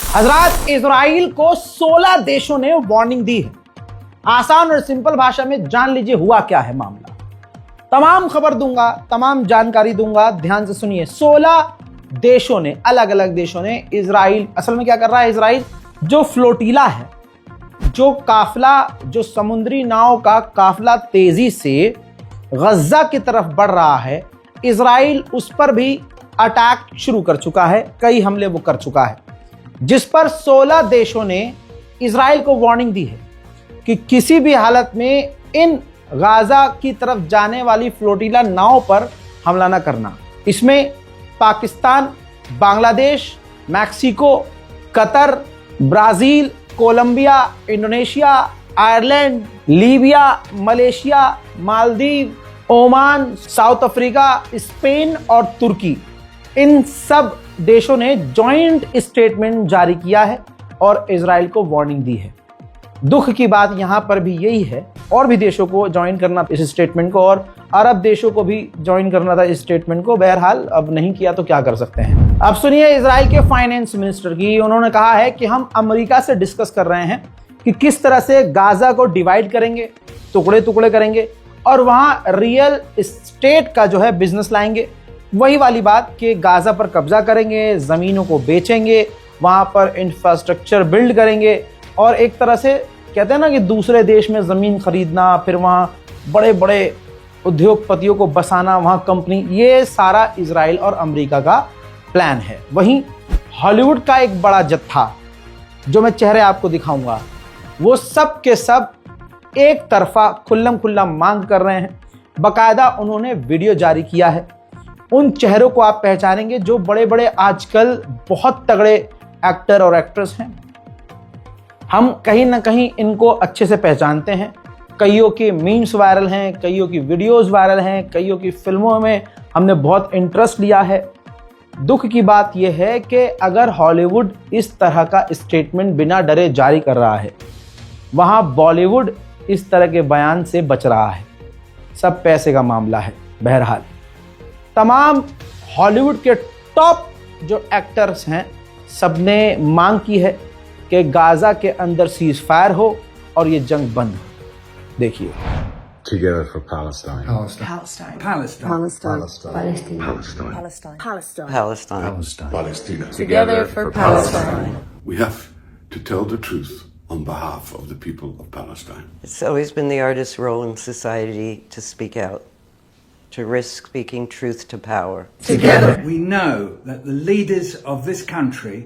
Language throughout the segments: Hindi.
हजरात, इजराइल को 16 देशों ने वार्निंग दी है। आसान और सिंपल भाषा में जान लीजिए हुआ क्या है मामला। तमाम खबर दूंगा, तमाम जानकारी दूंगा, ध्यान से सुनिए। 16 देशों ने, अलग अलग देशों ने, इजराइल असल में क्या कर रहा है, इजराइल जो फ्लोटिला है, जो काफिला, जो समुद्री नाव का काफिला तेजी से गज्जा की तरफ बढ़ रहा है, इजराइल उस पर भी अटैक शुरू कर चुका है, कई हमले वो कर चुका है, जिस पर 16 देशों ने इजराइल को वार्निंग दी है कि किसी भी हालत में इन गाजा की तरफ जाने वाली फ्लोटिला नाव पर हमला न करना। इसमें Pakistan, Bangladesh, Mexico, Qatar, Brazil, Colombia, Indonesia, Ireland, Libya, Malaysia, Maldives, Oman, South Africa, Spain और तुर्की, इन सब देशों ने जॉइंट स्टेटमेंट जारी किया है और इजराइल को वार्निंग दी है। दुख की बात यहां पर भी यही है, और भी देशों को ज्वाइन करना इस स्टेटमेंट को, और अरब देशों को भी ज्वाइन करना था इस स्टेटमेंट को। बहरहाल अब नहीं किया तो क्या कर सकते हैं। अब सुनिए इजराइल के फाइनेंस मिनिस्टर की, उन्होंने कहा है कि हम अमेरिका से डिस्कस कर रहे हैं कि किस तरह से गाजा को डिवाइड करेंगे, टुकड़े टुकड़े करेंगे और वहां रियल एस्टेट का जो है बिजनेस लाएंगे। वही वाली बात कि गाजा पर कब्जा करेंगे, जमीनों को बेचेंगे, वहां पर इंफ्रास्ट्रक्चर बिल्ड करेंगे और एक तरह से कहते हैं ना कि दूसरे देश में ज़मीन खरीदना, फिर वहाँ बड़े बड़े उद्योगपतियों को बसाना, वहाँ कंपनी, ये सारा इजराइल और अमेरिका का प्लान है। वहीं हॉलीवुड का एक बड़ा जत्था, जो मैं चेहरे आपको दिखाऊंगा, वो सब के सब एक तरफा खुल्लम खुल्ला मांग कर रहे हैं। बाकायदा उन्होंने वीडियो जारी किया है। उन चेहरों को आप पहचानेंगे जो बड़े बड़े आजकल बहुत तगड़े एक्टर और एक्ट्रेस हैं। हम कहीं ना कहीं इनको अच्छे से पहचानते हैं। कईयों के मीम्स वायरल हैं, कईयों की वीडियोस वायरल हैं, कईयों की फिल्मों में हमने बहुत इंटरेस्ट लिया है। दुख की बात यह है कि अगर हॉलीवुड इस तरह का स्टेटमेंट बिना डरे जारी कर रहा है, वहाँ बॉलीवुड इस तरह के बयान से बच रहा है। सब पैसे का मामला है। बहरहाल तमाम हॉलीवुड के टॉप जो एक्टर्स हैं, सबने मांग की है कि गाजा के अंदर सीज फायर हो और ये जंग बंद हो। देखिए, Together for Palestine. Palestine. Palestine. Palestine. Palestine. Palestine. Palestine. Palestine. Palestine. Palestina. Together for Palestine. We have to tell the truth on behalf of the people of Palestine. It's always been the artist's role in society to speak out, to risk speaking truth to power. Together. We know that the leaders of this country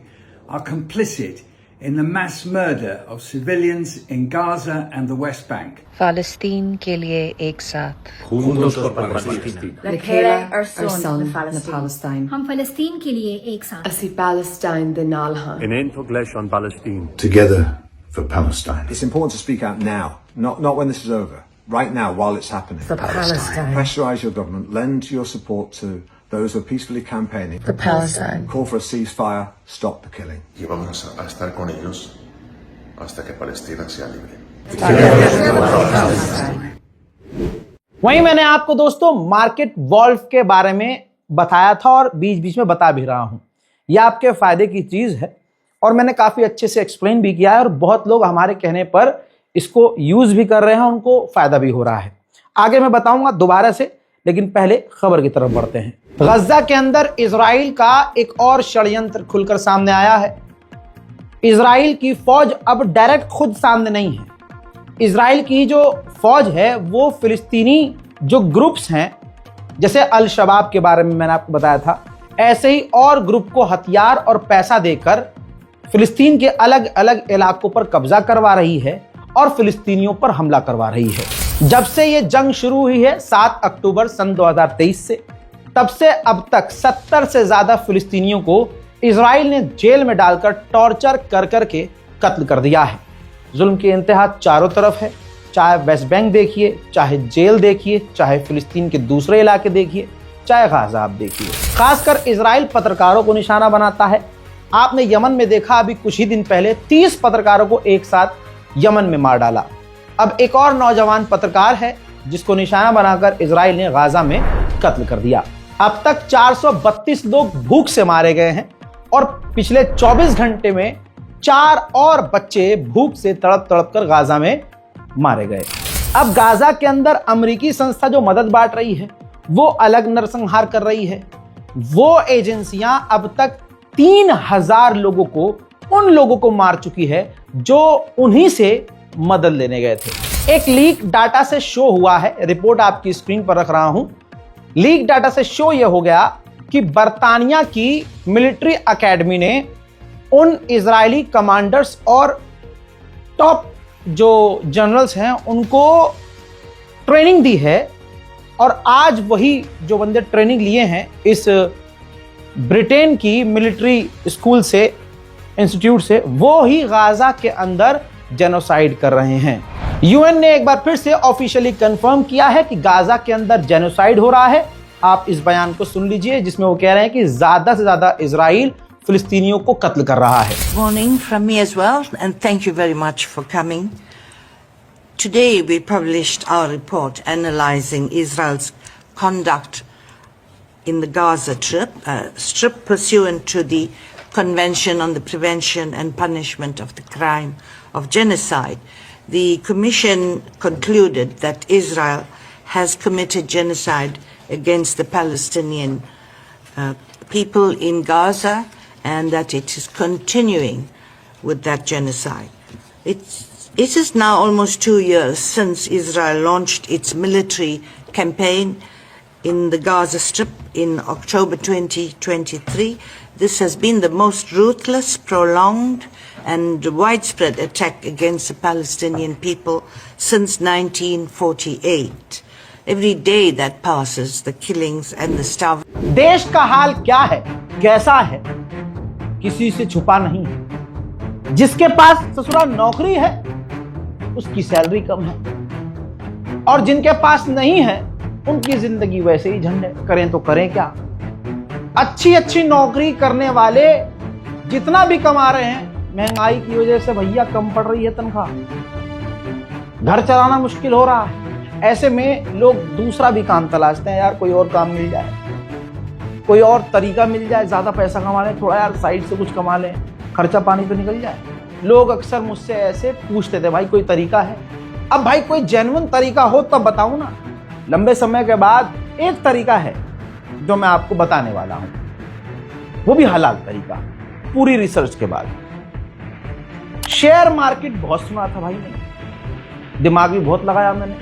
are complicit in the mass murder of civilians in Gaza and the West Bank. फ़लस्तीन के लिए एक साथ। Juntos por Palestina. Lekele our son na Palestine. हम फ़लस्तीन के लिए एक साथ। Asi Palestine de Nalhan. In Enfoglesh on Palestine. Together for Palestine. It's important to speak out now, not when this is over. Right now, while it's happening. For Palestine. Pressurize your government. Lend your support to those who are peacefully campaigning. For Palestine. Call for a ceasefire. Stop the killing. Y vamos a estar con ellos hasta que Palestina sea libre. वहीं मैंने आपको दोस्तों मार्केट वॉल्व के बारे में बताया था और बीच बीच में बता भी रहा हूं। यह आपके फायदे की चीज है और मैंने काफी अच्छे से एक्सप्लेन भी किया है और बहुत लोग हमारे कहने पर इसको यूज भी कर रहे हैं, उनको फायदा भी हो रहा है। आगे मैं बताऊंगा दोबारा से, लेकिन पहले खबर की तरफ बढ़ते हैं। गज्जा के अंदर इजराइल का एक और षड्यंत्र खुलकर सामने आया है। इजराइल की फौज अब डायरेक्ट खुद सामने नहीं है। इजराइल की जो फौज है वो फिलिस्तीनी जो ग्रुप्स हैं, जैसे अल शबाब के बारे में मैंने आपको बताया था, ऐसे ही और ग्रुप को हथियार और पैसा देकर फिलिस्तीन के अलग अलग इलाकों पर कब्जा करवा रही है और फिलिस्तीनियों पर हमला करवा रही है। जब से ये जंग शुरू हुई है 7 अक्टूबर सन 2023 से, तब से अब तक 70 से ज्यादा फिलिस्तीनियों को इजराइल ने जेल में डालकर टॉर्चर कर करके कत्ल कर दिया है। जुल्म की इंतहा चारों तरफ है, चाहे वेस्ट बैंक देखिए, चाहे जेल देखिए, चाहे फिलिस्तीन के दूसरे इलाके देखिए, चाहे गाजा आप देखिए। खासकर इजराइल पत्रकारों को निशाना बनाता है। आपने यमन में देखा, अभी कुछ ही दिन पहले 30 पत्रकारों को एक साथ यमन में मार डाला। अब एक और नौजवान पत्रकार है जिसको निशाना बनाकर इजराइल ने गाजा में कत्ल कर दिया। अब तक 432 लोग भूख से मारे गए हैं और पिछले 24 घंटे में 4 और बच्चे भूख से तड़प तड़प कर गाजा में मारे गए। अब गाजा के अंदर अमेरिकी संस्था जो मदद बांट रही है वो अलग नरसंहार कर रही है। वो एजेंसियां अब तक 3000 लोगों को, उन लोगों को मार चुकी है जो उन्हीं से मदद लेने गए थे। एक लीक डाटा से शो हुआ है, रिपोर्ट आपकी स्क्रीन पर रख रहा हूं। लीक डाटा से शो यह हो गया कि बर्तानिया की मिलिट्री एकेडमी ने उन इजरायली कमांडर्स और टॉप जो जनरल्स हैं उनको ट्रेनिंग दी है, और आज वही जो बंदे ट्रेनिंग लिए हैं इस ब्रिटेन की मिलिट्री स्कूल से, इंस्टीट्यूट से, वो ही गाजा के अंदर जेनोसाइड कर रहे हैं। यूएन ने एक बार फिर से ऑफिशियली कंफर्म किया है कि गाजा के अंदर जेनोसाइड हो रहा है। आप इस बयान को सुन लीजिए जिसमें वो कह रहे हैं कि ज्यादा से ज्यादा इजराइल फिलिस्तीनियों को कत्ल कर रहा है। Morning from me as well, and thank you very much for coming. Today we published our report analyzing Israel's conduct in the Gaza Strip pursuant to the Convention on the Prevention and Punishment of the Crime of Genocide. The Commission concluded that Israel has committed genocide against the Palestinian people in Gaza, and that it is continuing with that genocide. It is now almost 2 years since Israel launched its military campaign in the Gaza Strip in October 2023. This has been the most ruthless, prolonged and widespread attack against the Palestinian people since 1948. Every day that passes, the killings and the starving. देश का हाल क्या है, कैसा है, किसी से छुपा नहीं है। जिसके पास ससुराल नौकरी है उसकी सैलरी कम है, और जिनके पास नहीं है उनकी जिंदगी वैसे ही झंड है। करें तो करें क्या। अच्छी अच्छी नौकरी करने वाले जितना भी कमा रहे हैं, महंगाई की वजह से भैया कम पड़ रही है तनख्वाह, घर चलाना मुश्किल हो रहा है। ऐसे में लोग दूसरा भी काम तलाशते हैं, यार कोई और काम मिल जाए, कोई और तरीका मिल जाए, ज्यादा पैसा कमा लें, थोड़ा यार साइड से कुछ कमा लें, खर्चा पानी तो निकल जाए। लोग अक्सर मुझसे ऐसे पूछते थे, भाई कोई तरीका है। अब भाई कोई जेन्युइन तरीका हो तब बताऊं ना। लंबे समय के बाद एक तरीका है जो मैं आपको बताने वाला हूं, वो भी हलाल तरीका, पूरी रिसर्च के बाद। शेयर मार्केट बहुत सुना था भाई ने, दिमाग भी बहुत लगाया मैंने।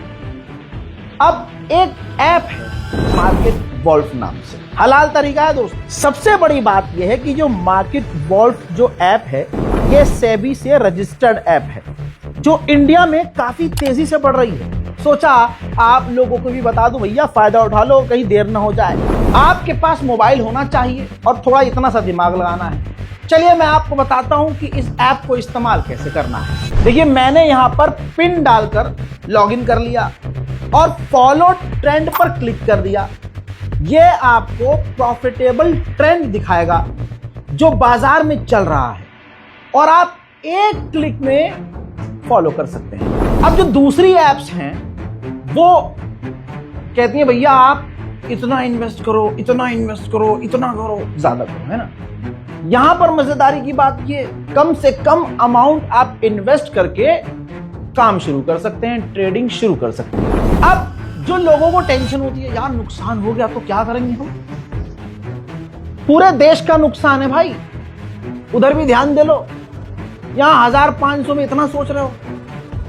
अब एक ऐप है मार्केट वॉल्फ नाम से, हलाल तरीका है दोस्त। सबसे बड़ी बात यह है कि जो मार्केट वॉल्फ जो ऐप है ये सेबी से रजिस्टर्ड ऐप है जो इंडिया में काफी तेजी से बढ़ रही है। सोचा आप लोगों को भी बता दूं भैया, फायदा उठा लो, कहीं देर ना हो जाए। आपके पास मोबाइल होना चाहिए और थोड़ा इतना सा दिमाग लगाना है। चलिए मैं आपको बताता हूं कि इस ऐप को इस्तेमाल कैसे करना है। देखिए मैंने यहां पर पिन डालकर लॉगिन कर लिया और फॉलो ट्रेंड पर क्लिक कर दिया। ये आपको प्रॉफिटेबल ट्रेंड दिखाएगा जो बाजार में चल रहा है, और आप एक क्लिक में फॉलो कर सकते हैं। अब जो दूसरी एप्स हैं वो कहती हैं भैया आप इतना इन्वेस्ट करो, इतना इन्वेस्ट करो, इतना करो, ज्यादा करो, है ना। यहां पर मजेदारी की बात ये, कम से कम अमाउंट आप इन्वेस्ट करके काम शुरू कर सकते हैं, ट्रेडिंग शुरू कर सकते हैं। अब जो लोगों को टेंशन होती है, यार नुकसान हो गया तो क्या करेंगे हम, पूरे देश का नुकसान है भाई, उधर भी ध्यान दे लो। यहां 1500 में इतना सोच रहे हो,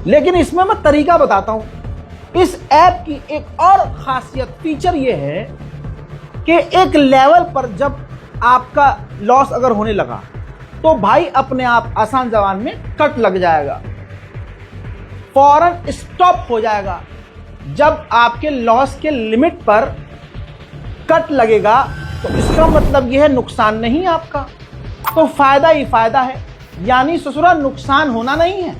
लेकिन इसमें मैं तरीका बताता हूं। इस ऐप की एक और खासियत फीचर यह है कि एक लेवल पर जब आपका लॉस अगर होने लगा तो भाई अपने आप आसान जबान में कट लग जाएगा, फौरन स्टॉप हो जाएगा। जब आपके लॉस के लिमिट पर कट लगेगा तो इसका मतलब यह है नुकसान नहीं आपका, तो फायदा ही फायदा है। यानी ससुरा नुकसान होना नहीं है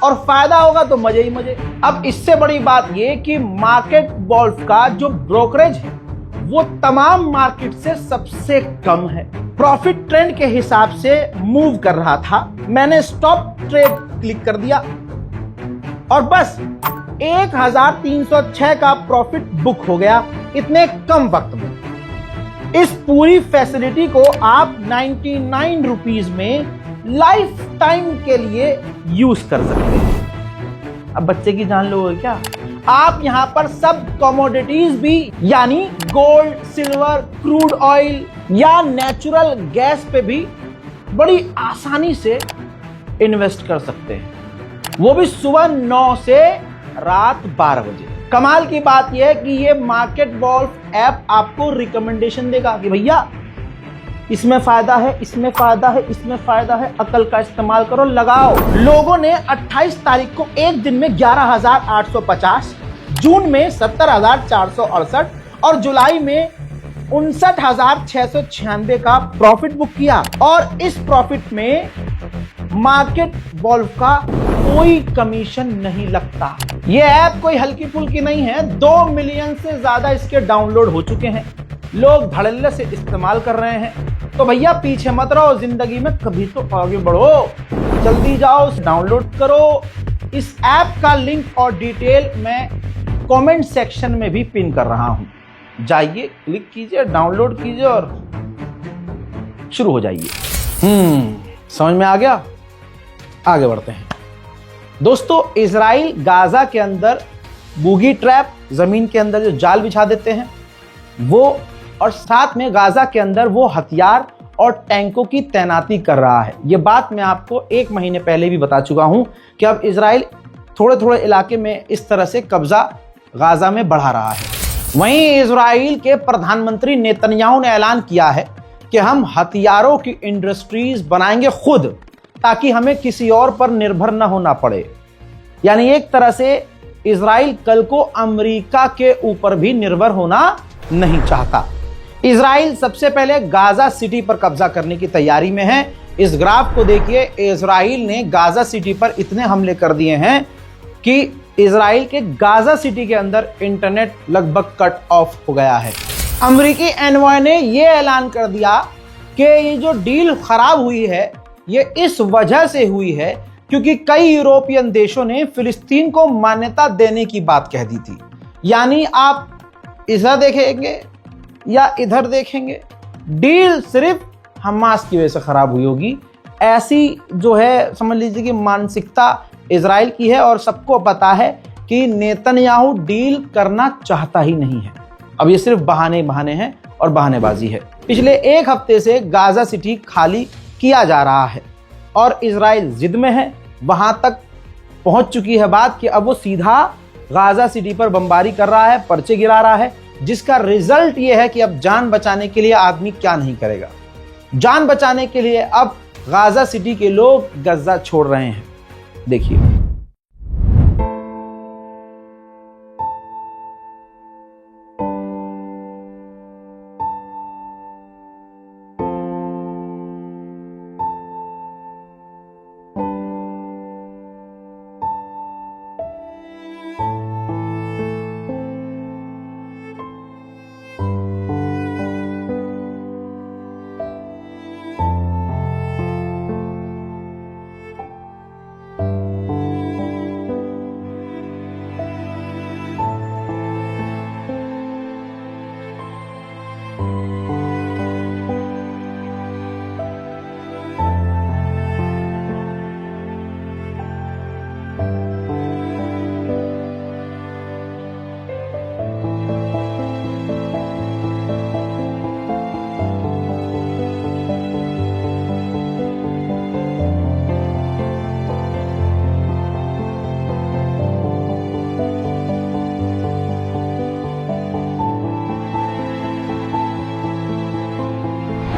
और फायदा होगा तो मजे ही मजे। अब इससे बड़ी बात यह कि मार्केट वॉल्फ का जो ब्रोकरेज है वो तमाम मार्केट से सबसे कम है। प्रॉफिट ट्रेंड के हिसाब से मूव कर रहा था, मैंने स्टॉप ट्रेड क्लिक कर दिया और बस 1306 का प्रॉफिट बुक हो गया इतने कम वक्त में। इस पूरी फैसिलिटी को आप 99 रुपीज में लाइफ टाइम के लिए यूज कर सकते हैं। अब बच्चे की जान लोगे क्या? आप यहां पर सब कमोडिटीज भी यानी गोल्ड, सिल्वर, क्रूड ऑयल या नेचुरल गैस पे भी बड़ी आसानी से इन्वेस्ट कर सकते हैं, वो भी सुबह 9 से रात 12 बजे। कमाल की बात यह है कि ये मार्केट वॉल्फ ऐप आपको रिकमेंडेशन देगा कि भैया इसमें फायदा है, इसमें फायदा है, इसमें फायदा है, अकल का इस्तेमाल करो, लगाओ। लोगों ने 28 तारीख को एक दिन में 11,850, जून में 70,468 और जुलाई में 59,696 का प्रॉफिट बुक किया। और इस प्रॉफिट में मार्केट वॉल्फ का कोई कमीशन नहीं लगता। यह ऐप कोई हल्की फुल्की नहीं है। 2 मिलियन से ज्यादा इसके डाउनलोड हो चुके हैं, लोग धड़ल्ले से इस्तेमाल कर रहे हैं। तो भैया पीछे मत रहो, जिंदगी में कभी तो आगे बढ़ो, जल्दी जाओ, डाउनलोड करो। इस ऐप का लिंक और डिटेल मैं कमेंट सेक्शन में भी पिन कर रहा हूं, जाइए, क्लिक कीजिए, डाउनलोड कीजिए और शुरू हो जाइए। समझ में आ गया? आगे बढ़ते हैं दोस्तों। इजराइल गाजा के अंदर बूगी ट्रैप, जमीन के अंदर जो जाल बिछा देते हैं वो, और साथ में गाजा के अंदर वो हथियार और टैंकों की तैनाती कर रहा है। ये बात मैं आपको 1 महीने पहले भी बता चुका हूं कि अब इजराइल थोड़े थोड़े इलाके में इस तरह से कब्जा गाजा में बढ़ा रहा है। वहीं इजराइल के प्रधानमंत्री नेतन्याहू ने ऐलान किया है कि हम हथियारों की इंडस्ट्रीज बनाएंगे खुद, ताकि हमें किसी और पर निर्भर न होना पड़े। यानी एक तरह से इजराइल कल को अमेरिका के ऊपर भी निर्भर होना नहीं चाहता। इजराइल सबसे पहले गाजा सिटी पर कब्जा करने की तैयारी में है। इस ग्राफ को देखिए, इजराइल ने गाजा सिटी पर इतने हमले कर दिए हैं कि इजराइल के गाजा सिटी के अंदर इंटरनेट लगभग कट ऑफ हो गया है। अमेरिकी एनवॉय ने यह ऐलान कर दिया कि ये जो डील खराब हुई है ये इस वजह से हुई है क्योंकि कई यूरोपियन देशों ने फिलिस्तीन को मान्यता देने की बात कह दी थी। यानी आप इधर देखेंगे या इधर देखेंगे, डील सिर्फ हमास की वजह से खराब हुई होगी। ऐसी जो है समझ लीजिए कि मानसिकता इजराइल की है और सबको पता है कि नेतन्याहू डील करना चाहता ही नहीं है। अब ये सिर्फ बहाने हैं और बहानेबाजी है। पिछले 1 हफ्ते से गाजा सिटी खाली किया जा रहा है और इजराइल जिद में है। वहां तक पहुंच चुकी है बात कि अब वो सीधा गाजा सिटी पर बमबारी कर रहा है, पर्चे गिरा रहा है, जिसका रिजल्ट ये है कि अब जान बचाने के लिए आदमी क्या नहीं करेगा। जान बचाने के लिए अब गाजा सिटी के लोग गजा छोड़ रहे हैं। देखिए,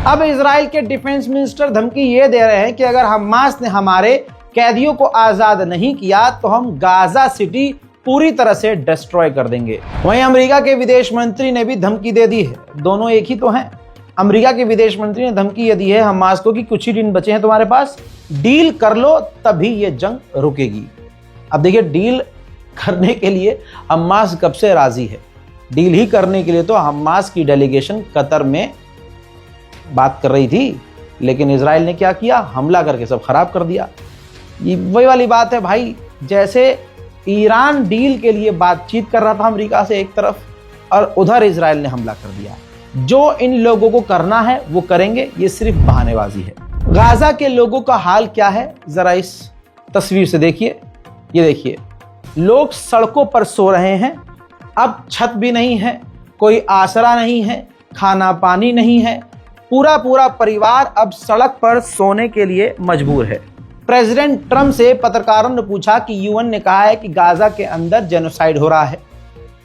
अब इजराइल के डिफेंस मिनिस्टर धमकी ये दे रहे हैं कि अगर हमास ने हमारे कैदियों को आजाद नहीं किया तो हम गाजा सिटी पूरी तरह से डिस्ट्रॉय कर देंगे। वहीं अमेरिका के विदेश मंत्री ने भी धमकी दे दी है। दोनों एक ही तो हैं। अमेरिका के विदेश मंत्री ने धमकी ये दी है हमास को कि कुछ ही दिन बचे हैं तुम्हारे पास, डील कर लो तभी ये जंग रुकेगी। अब देखिए, डील करने के लिए हमास कब से राजी है। डील ही करने के लिए तो हमास की डेलीगेशन कतर में बात कर रही थी, लेकिन इजराइल ने क्या किया, हमला करके सब खराब कर दिया। ये वही वाली बात है भाई, जैसे ईरान डील के लिए बातचीत कर रहा था अमेरिका से एक तरफ, और उधर इजराइल ने हमला कर दिया। जो इन लोगों को करना है वो करेंगे, ये सिर्फ बहानेबाजी है। गाजा के लोगों का हाल क्या है जरा इस तस्वीर से देखिए। ये देखिए, लोग सड़कों पर सो रहे हैं। अब छत भी नहीं है, कोई आसरा नहीं है, खाना पानी नहीं है। पूरा पूरा परिवार अब सड़क पर सोने के लिए मजबूर है। प्रेसिडेंट ट्रंप से पत्रकारों ने पूछा कि यूएन ने कहा है कि गाजा के अंदर जेनोसाइड हो रहा है,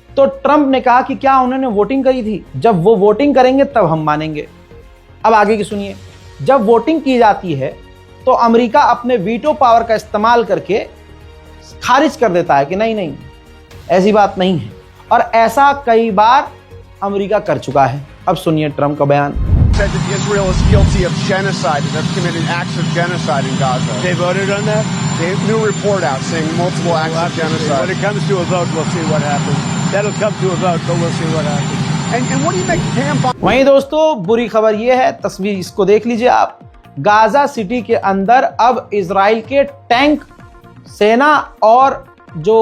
तो ट्रंप ने कहा कि क्या उन्होंने वोटिंग करी थी? जब वो वोटिंग करेंगे तब हम मानेंगे। अब आगे की सुनिए। जब वोटिंग की जाती है तो अमेरिका अपने वीटो पावर का इस्तेमाल करके खारिज कर देता है कि नहीं नहीं, ऐसी बात नहीं है, और ऐसा कई बार अमेरिका कर चुका है। अब सुनिए ट्रंप का बयान। Said that Israel is guilty of genocide, that they've committed acts of genocide in Gaza. They voted on that? They new report out saying multiple acts of genocide. When it comes to a vote, we'll see what happens. That'll come to a vote, but we'll see what happens. And what do you make Pam? वहीं दोस्तों बुरी खबर यह है, तस्वीर इसको देख लीजिए आप। गाजा सिटी के अंदर अब इजराइल के टैंक, सेना और जो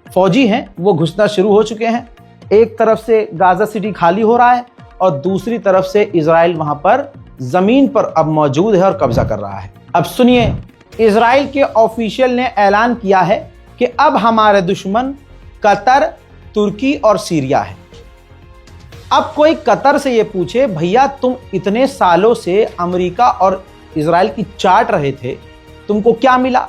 फौजी हैं वो घुसना शुरू हो चुके हैं। एक तरफ से गाजा सिटी खाली हो रहा है और दूसरी तरफ से इजराइल वहां पर जमीन पर अब मौजूद है और कब्जा कर रहा है। अब सुनिए, इजराइल के ऑफिशियल ने ऐलान किया है कि अब हमारे दुश्मन कतर, तुर्की और सीरिया है। अब कोई कतर से ये पूछे, भैया तुम इतने सालों से अमेरिका और इजराइल की चाट रहे थे, तुमको क्या मिला?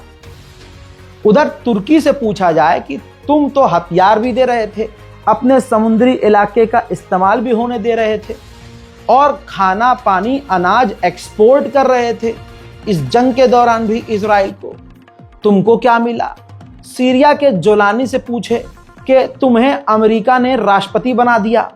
उधर तुर्की से पूछा जाए कि तुम तो हथियार भी दे रहे थे, अपने समुद्री इलाके का इस्तेमाल भी होने दे रहे थे और खाना पानी अनाज एक्सपोर्ट कर रहे थे इस जंग के दौरान भी इजराइल को, तुमको क्या मिला? सीरिया के जोलानी से पूछे कि तुम्हें अमेरिका ने राष्ट्रपति बना दिया,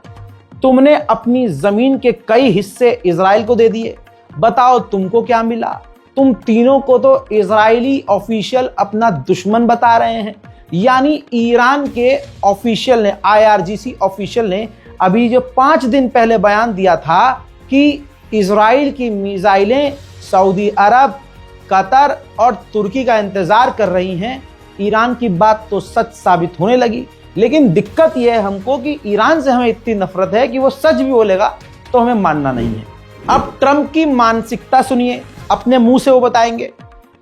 तुमने अपनी जमीन के कई हिस्से इजराइल को दे दिए, बताओ तुमको क्या मिला? तुम तीनों को तो इजरायली ऑफिशियल अपना दुश्मन बता रहे हैं। यानी ईरान के ऑफिशियल ने, IRGC ऑफिशियल ने अभी जो 5 दिन पहले बयान दिया था कि इजराइल की मिसाइलें सऊदी अरब, कतर और तुर्की का इंतजार कर रही हैं, ईरान की बात तो सच साबित होने लगी। लेकिन दिक्कत यह है हमको कि ईरान से हमें इतनी नफरत है कि वो सच भी बोलेगा तो हमें मानना नहीं है। अब ट्रंप की मानसिकता सुनिए, अपने मुंह से वो बताएंगे।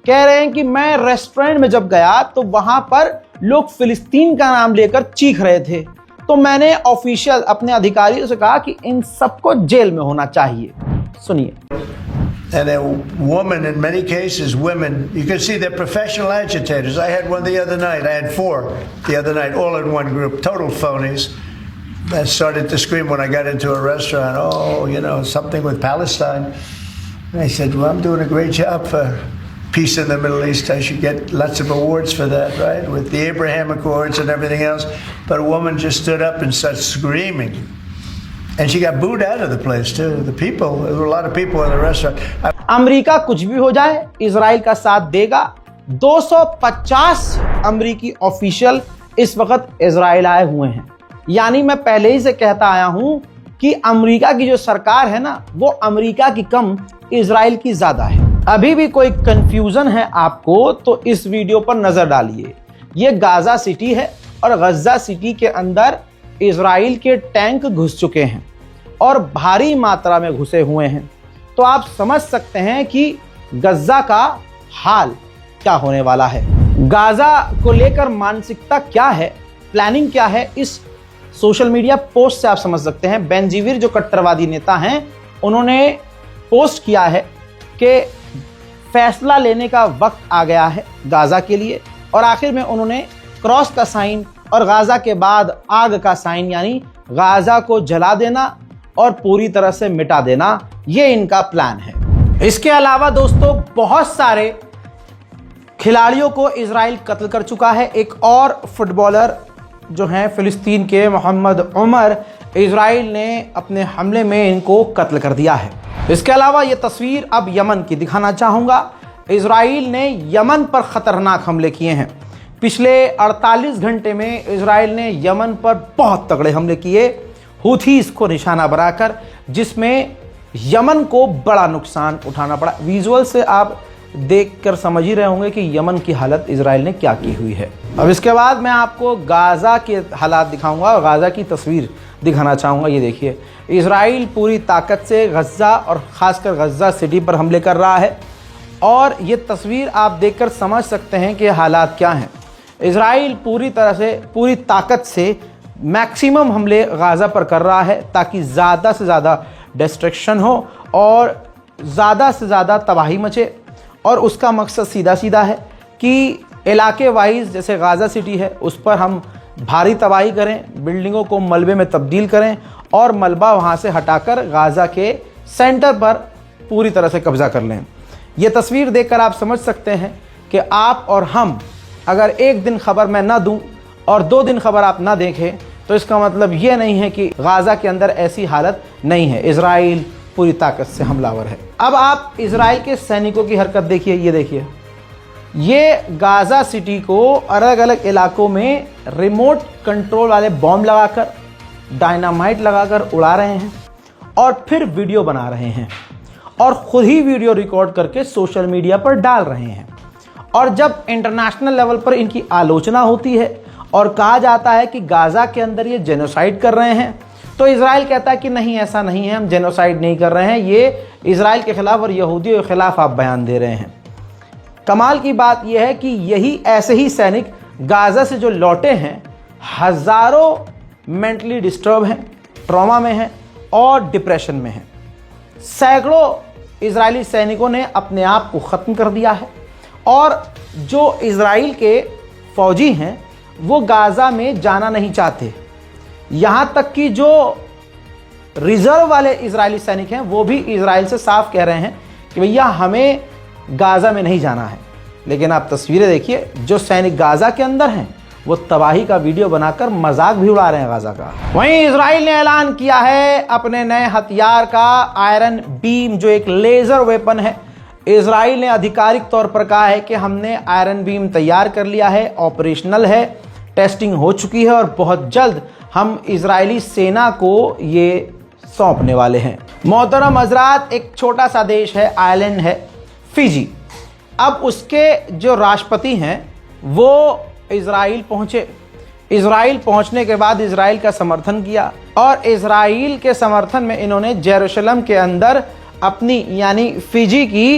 कह रहे हैं कि मैं रेस्टोरेंट में जब गया तो वहां पर लोग फिलिस्तीन का नाम लेकर चीख रहे थे, तो मैंने ऑफिशियल अपने अधिकारियों से कहा कि इन सबको जेल में होना चाहिए। सुनिए। And a woman, in many cases, women, you can see they're professional agitators. I had one the other night. I had 4 the other night, all in one group, total phonies. I started to scream when I got into a restaurant, oh, you know, something with Palestine. And I said, well, I'm doing a great job for peace in the Middle East. I should get lots of awards for that, right? With the Abraham Accords and everything else. But a woman just stood up and started screaming. And she got booed out of the place too. The people, there were a lot of people in the restaurant. America कुछ भी हो जाए इजराइल का साथ देगा। 250 अमेरिकी ऑफिशियल इस वक्त इजराइल आए हुए हैं। यानी मैं पहले ही से कहता आया हूं कि अमेरिका की जो सरकार है ना, वो अमेरिका की कम इजराइल की ज्यादा है। अभी भी कोई कंफ्यूजन है आपको तो इस वीडियो पर नजर डालिए। ये गाजा सिटी है और गजा सिटी के अंदर इजराइल के टैंक घुस चुके हैं और भारी मात्रा में घुसे हुए हैं। तो आप समझ सकते हैं कि गजा का हाल क्या होने वाला है। गाजा को लेकर मानसिकता क्या है, प्लानिंग क्या है, इस सोशल मीडिया पोस्ट से आप समझ सकते हैं। बेंजीवीर जो कट्टरवादी नेता हैं, उन्होंने पोस्ट किया है कि फैसला लेने का वक्त आ गया है गाजा के लिए, और आखिर में उन्होंने क्रॉस का साइन और गाजा के बाद आग का साइन, यानी गाजा को जला देना और पूरी तरह से मिटा देना, ये इनका प्लान है। इसके अलावा दोस्तों बहुत सारे खिलाड़ियों को इजराइल कत्ल कर चुका है। एक और फुटबॉलर जो हैं फिलिस्तीन के मोहम्मद उमर, इजराइल ने अपने हमले में इनको कत्ल कर दिया है। इसके अलावा ये तस्वीर अब यमन की दिखाना चाहूँगा। इजराइल ने यमन पर ख़तरनाक हमले किए हैं। पिछले 48 घंटे में इजराइल ने यमन पर बहुत तगड़े हमले किए, हुथीस को निशाना बनाकर, जिसमें यमन को बड़ा नुकसान उठाना पड़ा। विजुअल से आप देखकर समझ ही रहे होंगे कि यमन की हालत इजराइल ने क्या की हुई है। अब इसके बाद मैं आपको गाजा के हालात दिखाऊंगा और गाजा की तस्वीर दिखाना चाहूँगा। ये देखिए, इजराइल पूरी ताकत से गज़ा और ख़ासकर गज़ा सिटी पर हमले कर रहा है और ये तस्वीर आप देखकर समझ सकते हैं कि हालात क्या हैं। इजराइल पूरी तरह से पूरी ताकत से मैक्सिमम हमले गाज़ा पर कर रहा है ताकि ज़्यादा से ज़्यादा डिस्ट्रक्शन हो और ज़्यादा से ज़्यादा तबाही मचे। और उसका मकसद सीधा सीधा है कि इलाके वाइज जैसे गाज़ा सिटी है उस पर हम भारी तबाही करें, बिल्डिंगों को मलबे में तब्दील करें और मलबा वहाँ से हटाकर गाज़ा के सेंटर पर पूरी तरह से कब्ज़ा कर लें। ये तस्वीर देखकर आप समझ सकते हैं कि आप और हम अगर एक दिन खबर मैं ना दूं और 2 दिन खबर आप ना देखें तो इसका मतलब ये नहीं है कि गाज़ा के अंदर ऐसी हालत नहीं है। इजराइल पूरी ताकत से हमलावर है। अब आप इजराइल के सैनिकों की हरकत देखिए। ये देखिए, ये गाज़ा सिटी को अलग अलग इलाकों में रिमोट कंट्रोल वाले बॉम्ब लगाकर, डायनामाइट लगाकर उड़ा रहे हैं और फिर वीडियो बना रहे हैं और ख़ुद ही वीडियो रिकॉर्ड करके सोशल मीडिया पर डाल रहे हैं। और जब इंटरनेशनल लेवल पर इनकी आलोचना होती है और कहा जाता है कि गाज़ा के अंदर ये जेनोसाइड कर रहे हैं तो इजराइल कहता है कि नहीं, ऐसा नहीं है, हम जेनोसाइड नहीं कर रहे हैं, ये इजराइल के ख़िलाफ़ और यहूदियों के ख़िलाफ़ आप बयान दे रहे हैं। कमाल की बात यह है कि यही ऐसे ही सैनिक गाज़ा से जो लौटे हैं हज़ारों मेंटली डिस्टर्ब हैं, ट्रॉमा में हैं और डिप्रेशन में हैं। सैकड़ों इजरायली सैनिकों ने अपने आप को ख़त्म कर दिया है और जो इजराइल के फ़ौजी हैं वो गाज़ा में जाना नहीं चाहते। यहाँ तक कि जो रिज़र्व वाले इजरायली सैनिक हैं वो भी इजराइल से साफ कह रहे हैं कि भैया हमें गाज़ा में नहीं जाना है। लेकिन आप तस्वीरें देखिए, जो सैनिक गाज़ा के अंदर हैं वो तबाही का वीडियो बनाकर मजाक भी उड़ा रहे हैं गाज़ा का। वहीं इजराइल ने ऐलान किया है अपने नए हथियार का, आयरन बीम, जो एक लेज़र वेपन है। इजराइल ने आधिकारिक तौर पर कहा है कि हमने आयरन बीम तैयार कर लिया है, ऑपरेशनल है, टेस्टिंग हो चुकी है और बहुत जल्द हम इजरायली सेना को ये सौंपने वाले हैं। मोहतरम हज़रात, एक छोटा सा देश है, आइलैंड है फिजी। अब उसके जो राष्ट्रपति हैं वो इजराइल पहुंचे। इजराइल पहुंचने के बाद इजराइल का समर्थन किया और इजराइल के समर्थन में इन्होंने जेरूशलम के अंदर अपनी यानी फिजी की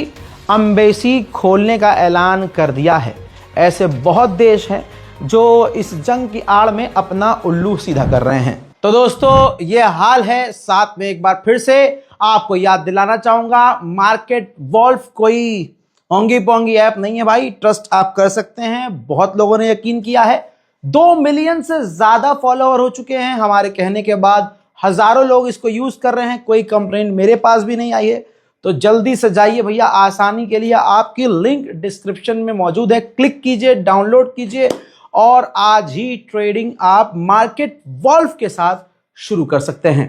एम्बेसी खोलने का ऐलान कर दिया है। ऐसे बहुत देश हैं जो इस जंग की आड़ में अपना उल्लू सीधा कर रहे हैं। तो दोस्तों, ये हाल है। साथ में एक बार फिर से आपको याद दिलाना चाहूंगा, मार्केट वॉल्फ कोई ओंगी पोंगी ऐप नहीं है भाई, ट्रस्ट आप कर सकते हैं। बहुत लोगों ने यकीन किया है, 2 मिलियन से ज्यादा फॉलोअर हो चुके हैं हमारे कहने के बाद। हजारों लोग इसको यूज कर रहे हैं, कोई कंप्लेंट मेरे पास भी नहीं आई है। तो जल्दी से जाइए भैया, आसानी के लिए आपकी लिंक डिस्क्रिप्शन में मौजूद है, क्लिक कीजिए, डाउनलोड कीजिए और आज ही ट्रेडिंग आप मार्केट वॉल्फ के साथ शुरू कर सकते हैं।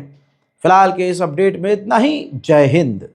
फिलहाल के इस अपडेट में इतना ही। जय हिंद।